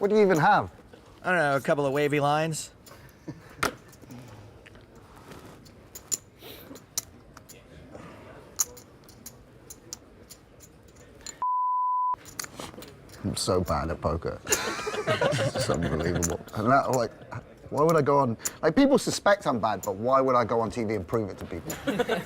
What do you even have? I don't know, a couple of wavy lines. I'm so bad at poker. It's unbelievable. And that, like, why would I go on? Like, people suspect I'm bad, but why would I go on TV and prove it to people?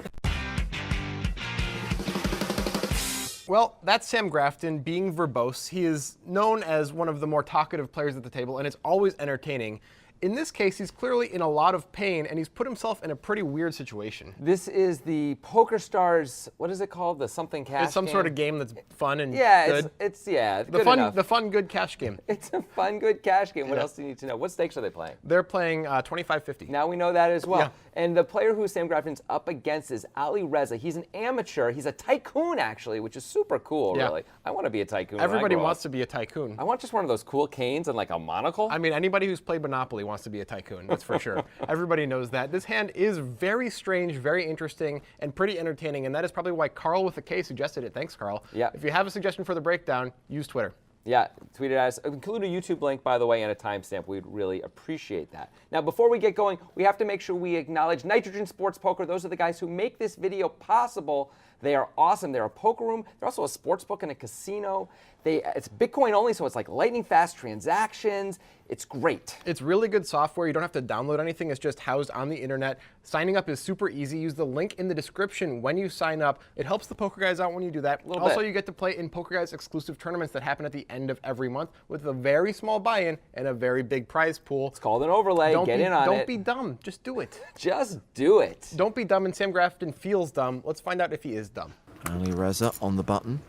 Well, that's Sam Grafton being verbose. He is known as one of the more talkative players at the table, and it's always entertaining. In this case, he's clearly in a lot of pain, and he's put himself in a pretty weird situation. This is the Poker Stars, what is it called? The something cash It's some game? sort of game that's fun and Yeah, good. it's good the fun, enough. the fun, good cash game. It's a fun, good cash game. What else do you need to know? What stakes are they playing? They're playing 25-50. Now we know that as well. Yeah. And the player who Sam Grafton's up against is Ali Reza. He's an amateur. He's a tycoon, actually, which is super cool, Yeah. really. I want to be a tycoon. Everybody when I grow wants up. to be a tycoon. I want just one of those cool canes and like a monocle. I mean, anybody who's played Monopoly wants to be a tycoon, that's for sure. Everybody knows that. This hand is very strange, very interesting, and pretty entertaining, and that is probably why Carl with a K suggested it. Thanks, Carl. Yeah. If you have a suggestion for the breakdown, use Twitter. Yeah, tweet it at us. Include a YouTube link, by the way, and a timestamp. We'd really appreciate that. Now, before we get going, we have to make sure we acknowledge Nitrogen Sports Poker. Those are the guys who make this video possible. They are awesome. They're a poker room. They're also a sports book and a casino. It's Bitcoin only, so it's like lightning fast transactions. It's great. It's really good software. You don't have to download anything. It's just housed on the internet. Signing up is super easy. Use the link in the description when you sign up. It helps the poker guys out when you do that. Also, you get to play in Poker Guys exclusive tournaments that happen at the end of every month with a very small buy-in and a very big prize pool. It's called an overlay. Get in on it. Don't be dumb. Just do it. Just do it. Don't be dumb, and Sam Grafton feels dumb. Let's find out if he is dumb. Ali Reza on the button.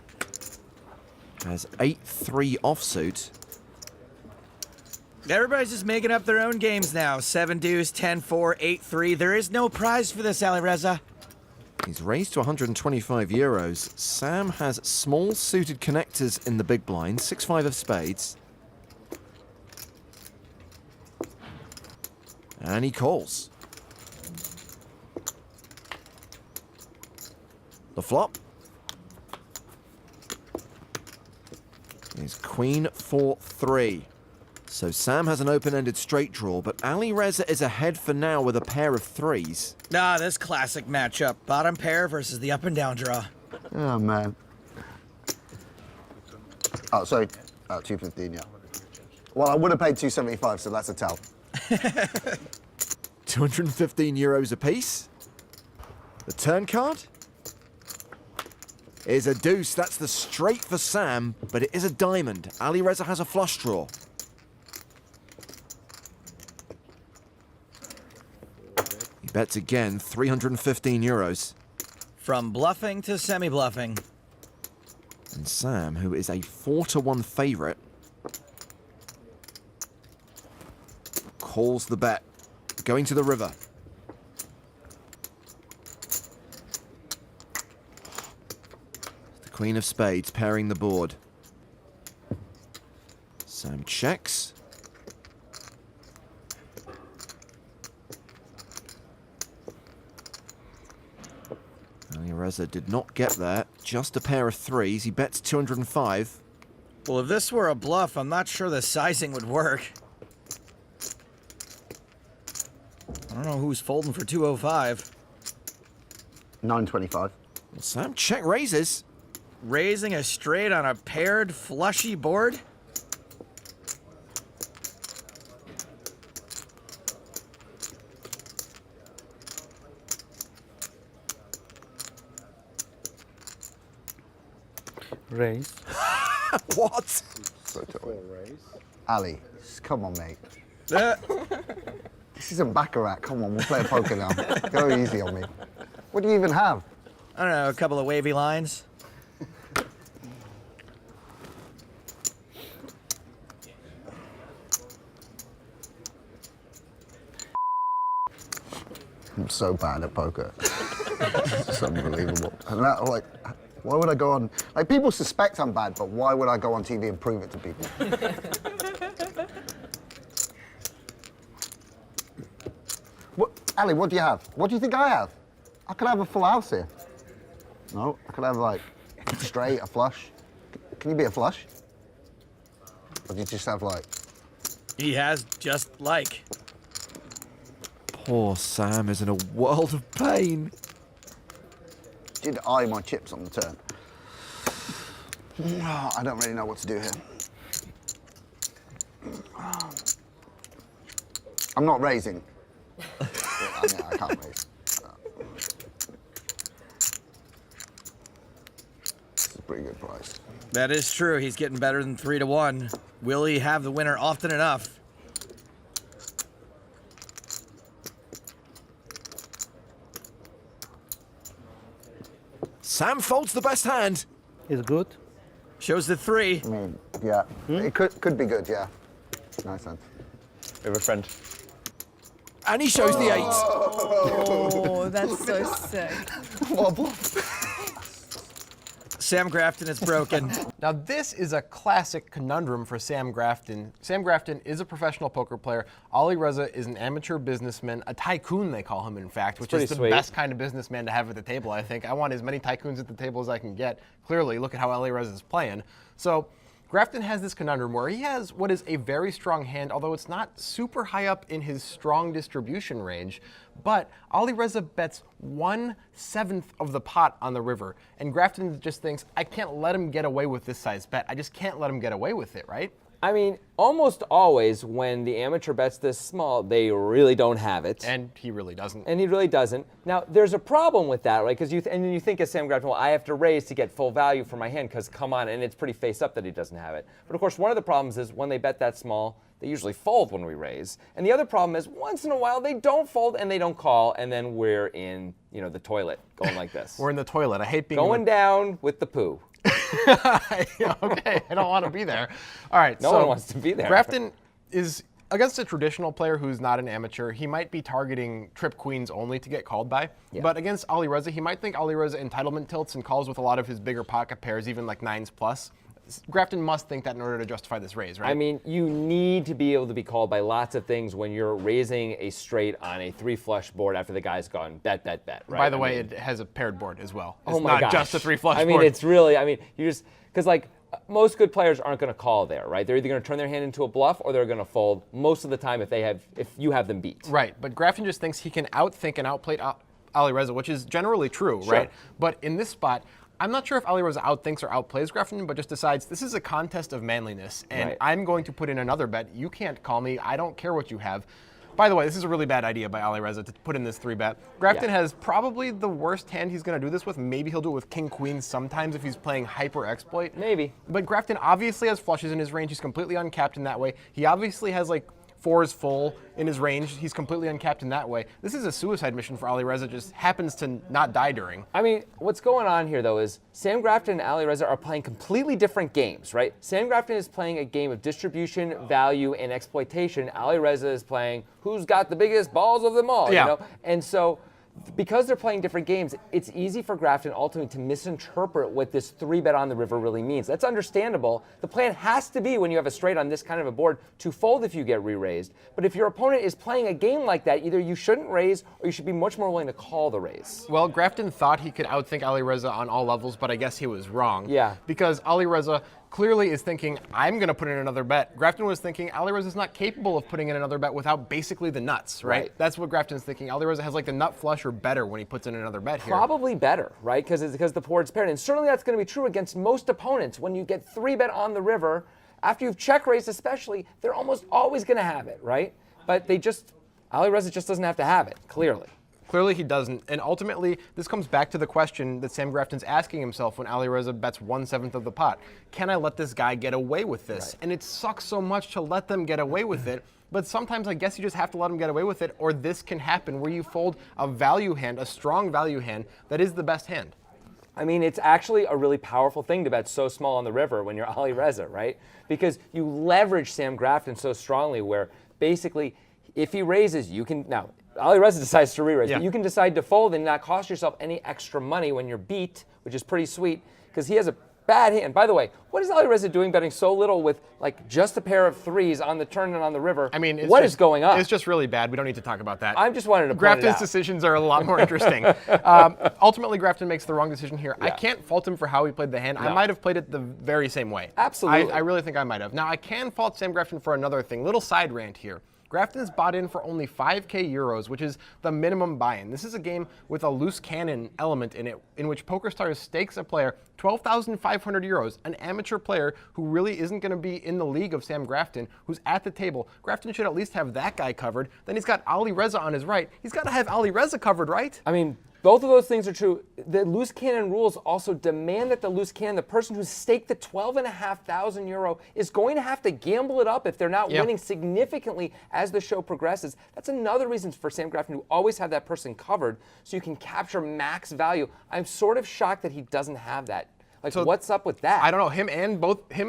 Has 8-3 offsuit. Everybody's just making up their own games now. 7 deuce, 10-4, 8-3. There is no prize for this, Ali Reza. He's raised to 125 euros. Sam has small suited connectors in the big blind, 6-5 of spades. And he calls. The flop is Queen 4-3. So Sam has an open-ended straight draw, but Ali Reza is ahead for now with a pair of threes. Ah, this classic matchup. Bottom pair versus the up and down draw. Oh, man. Oh, sorry. 215, yeah. Well, I would have paid 275, so that's a tell. 215 euros apiece. The turn card is a deuce. That's the straight for Sam, but it is a diamond. Ali Reza has a flush draw. He bets again, 315 euros. From bluffing to semi-bluffing. And Sam, who is a 4-1 favorite, calls the bet, going to the river. The Queen of Spades pairing the board. Sam checks. Ali Reza did not get there. Just a pair of threes. He bets 205. Well, if this were a bluff, I'm not sure the sizing would work. I don't know who's folding for 205. 925. Well, Sam check raises. Raising a straight on a paired flushy board? Raise. What? So tall. Ali, just come on, mate. Uh, This isn't Baccarat. Come on, we'll play a poker now. Go easy on me. What do you even have? I don't know, a couple of wavy lines. I'm so bad at poker. It's unbelievable. And that, like, why would I go on? Like, people suspect I'm bad, but why would I go on TV and prove it to people? What, Ali, what do you have? What do you think I have? I could have a full house here. No, I could have, like, straight, a flush. Can you be a flush? A Or do you just have like... He has just like. Poor Sam is in a world of pain. Did eye my chips on the turn. I don't really know what to do here. I'm not raising. I can't raise. This is a pretty good price. That is true. He's getting better than 3 to 1. Will he have the winner often enough? Sam folds the best hand. Is good. Shows the 3. I mean, yeah. It could be good, yeah. Nice hand. We have a friend. And he shows the 8. Oh, that's so sick. Sam Grafton is broken. Now this is a classic conundrum for Sam Grafton. Sam Grafton is a professional poker player. Ali Reza is an amateur businessman, a tycoon they call him in fact, which is the best kind of businessman to have at the table, I think. I want as many tycoons at the table as I can get. Clearly, look at how Ali Reza is playing. So Grafton has this conundrum where he has what is a very strong hand, although it's not super high up in his strong distribution range. But Ali Reza bets 1/7 of the pot on the river, and Grafton just thinks, I can't let him get away with this size bet. I just can't let him get away with it, right? I mean, almost always when the amateur bets this small, they really don't have it. And he really doesn't. And he really doesn't. Now, there's a problem with that, right? Because and then you think as Sam Grafton, well, I have to raise to get full value for my hand, because come on, and it's pretty face up that he doesn't have it. But of course, one of the problems is when they bet that small, they usually fold when we raise. And the other problem is once in a while they don't fold and they don't call, and then we're in, the toilet going like this. We're in the toilet. I hate being going down with the poo. Okay, I don't want to be there. All right, no one wants to be there. Grafton is against a traditional player who's not an amateur. He might be targeting trip queens only to get called by. Yeah. But against Ali Reza, he might think Ali Reza entitlement tilts and calls with a lot of his bigger pocket pairs, even like 9s plus. Grafton must think that in order to justify this raise, right? I mean, you need to be able to be called by lots of things when you're raising a straight on a 3 flush board after the guy's gone bet, bet, bet, right? By the way, it has a paired board as well. It's oh my not gosh. just a 3 flush board. I mean, it's really, you just, because like, most good players aren't going to call there, right? They're either going to turn their hand into a bluff or they're going to fold most of the time if you have them beat. Right, but Grafton just thinks he can outthink and outplay Ali Reza, which is generally true, sure. Right? But in this spot, I'm not sure if Ali Reza outthinks or outplays Grafton, but just decides this is a contest of manliness, and right. I'm going to put in another bet. You can't call me. I don't care what you have. By the way, this is a really bad idea by Ali Reza to put in this 3-bet. Grafton has probably the worst hand he's going to do this with. Maybe he'll do it with king-queen sometimes if he's playing hyper-exploit. Maybe. But Grafton obviously has flushes in his range. He's completely uncapped in that way. He obviously has like 4s full in his range. He's completely uncapped in that way. This is a suicide mission for Ali Reza, just happens to not die during. I mean, what's going on here, though, is Sam Grafton and Ali Reza are playing completely different games, right? Sam Grafton is playing a game of distribution, value, and exploitation. Ali Reza is playing who's got the biggest balls of them all, yeah. And so, because they're playing different games, it's easy for Grafton ultimately to misinterpret what this 3-bet on the river really means. That's understandable. The plan has to be when you have a straight on this kind of a board to fold if you get re-raised. But if your opponent is playing a game like that, either you shouldn't raise or you should be much more willing to call the raise. Well, Grafton thought he could outthink Ali Reza on all levels, but I guess he was wrong. Yeah. Because Ali Reza clearly is thinking, I'm going to put in another bet. Grafton was thinking, Ali Reza is not capable of putting in another bet without basically the nuts, right? That's what Grafton's thinking. Ali Reza has like the nut flush or better when he puts in another bet here. Probably better, right? Because the board's paired. And certainly that's going to be true against most opponents. When you get 3-bet on the river, after you've check raised especially, they're almost always going to have it, right? But Ali Reza just doesn't have to have it, clearly. Clearly he doesn't, and ultimately this comes back to the question that Sam Grafton's asking himself when Ali Reza bets 1/7 of the pot. Can I let this guy get away with this? Right. And it sucks so much to let them get away with it, but sometimes I guess you just have to let them get away with it, or this can happen where you fold a value hand, a strong value hand, that is the best hand. I mean, it's actually a really powerful thing to bet so small on the river when you're Ali Reza, right? Because you leverage Sam Grafton so strongly where basically if he raises, you can, now, Ali Reza decides to re-raise, but you can decide to fold and not cost yourself any extra money when you're beat, which is pretty sweet, because he has a Bad hand. By the way, what is Ali Reza doing betting so little with like just a pair of threes on the turn and on the river? I mean, what is going on? It's just really bad. We don't need to talk about that. I just wanted to point it Grafton's out. decisions are a lot more interesting. Ultimately, Grafton makes the wrong decision here. I can't fault him for how he played the hand. I might have played it the very same way. Absolutely. I really think I might have. Now, I can fault Sam Grafton for another thing. Little side rant here. Grafton's bought in for only 5k euros, which is the minimum buy-in. This is a game with a loose cannon element in it, in which PokerStars stakes a player 12,500 euros, an amateur player who really isn't going to be in the league of Sam Grafton, who's at the table. Grafton should at least have that guy covered. Then he's got Ali Reza on his right. He's got to have Ali Reza covered, right? I mean, both of those things are true. The loose cannon rules also demand that the loose cannon, the person who's staked the 12,500 euro, is going to have to gamble it up if they're not winning significantly as the show progresses. That's another reason for Sam Grafton to always have that person covered so you can capture max value. I'm sort of shocked that he doesn't have that. Like, so what's up with that? I don't know. Him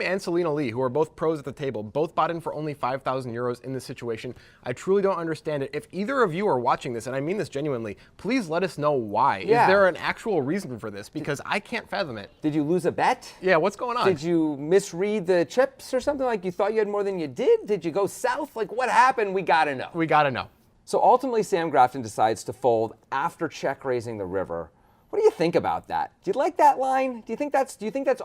and Selena Lee, who are both pros at the table, both bought in for only 5,000 euros in this situation. I truly don't understand it. If either of you are watching this, and I mean this genuinely, please let us know why. Yeah. Is there an actual reason for this? Because I can't fathom it. Did you lose a bet? Yeah, what's going on? Did you misread the chips or something? Like you thought you had more than you did? Did you go south? Like what happened? We gotta know. We gotta know. So ultimately, Sam Grafton decides to fold after check raising the river. What do you think about that? Do you like that line? Do you think that's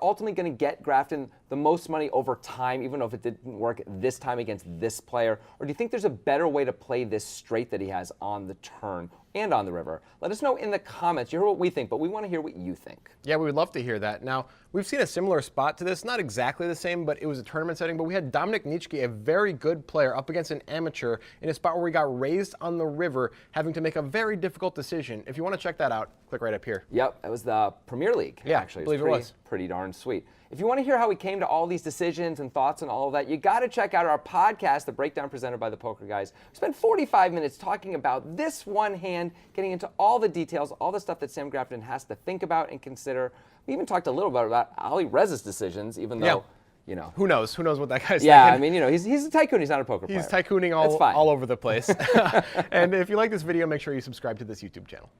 ultimately going to get Grafton the most money over time, even if it didn't work this time against this player? Or do you think there's a better way to play this straight that he has on the turn and on the river? Let us know in the comments. You heard what we think, but we want to hear what you think. Yeah, we would love to hear that. Now, we've seen a similar spot to this, not exactly the same, but it was a tournament setting, but we had Dominic Nitschke, a very good player, up against an amateur in a spot where he got raised on the river, having to make a very difficult decision. If you want to check that out, click right up here. Yep, it was the Premier League, yeah, actually. I believe it was. Pretty darn sweet. If you want to hear how we came to all these decisions and thoughts and all of that, you got to check out our podcast, The Breakdown, presented by the Poker Guys. We spent 45 minutes talking about this one hand, getting into all the details, all the stuff that Sam Grafton has to think about and consider. We even talked a little bit about Ali Reza's decisions, even though, you know. Who knows? Who knows what that guy's thinking? Yeah, I mean, you know, he's a tycoon. He's not a poker player. He's tycooning all over the place. And if you like this video, make sure you subscribe to this YouTube channel.